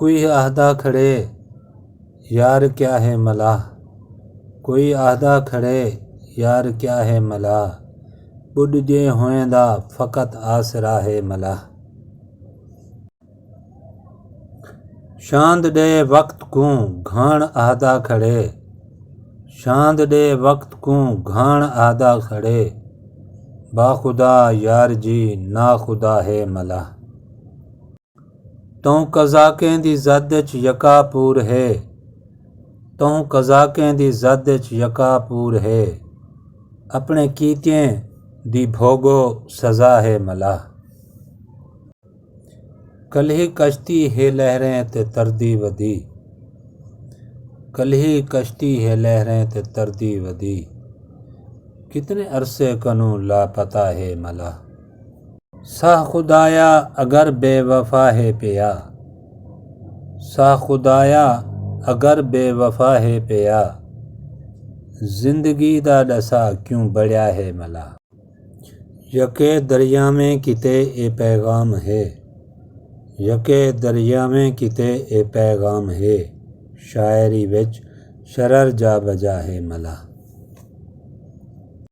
کوئی عہدہ کھڑے یار کیا ہے ملاح، کوئی عہدہ کھڑے یار کیا ہے ملاح، بُڈھ جے ہوئیں دا فقط آسرا ہے ملاح۔ شاند ڈے وقت کوں گھاڻ عہدہ کھڑے، شاند ڈے وقت کوں گھاڻ عہدہ کھڑے، با خدا یار جی نا خدا ہے ملاح۔ توں قزاقیں دی زد اچ یکا پور ہے، توں قزاقیں دی زد اچ یکا پور ہے، اپنے کیتیں دی بھوگو سزا ہے ملاح۔ کلھی کشتی ہے لہریں تے تردی ودی، کلھی کشتی ہے لہریں تے تردی ودی، کتنے عرصے کنوں لاپتہ ہے ملاح۔ سا خدایا اگر بے وفا ہے پیا، سا خدایا اگر بے وفا ہے پیا، زندگی دا ڈسا کیوں بڑھیا ہے ملاح۔ یکے دریاویں کتے اے پیغام ہے، یکے دریاویں کتے اے پیغام ہے، شاعری وچ شرر جا بجا ہے ملاح۔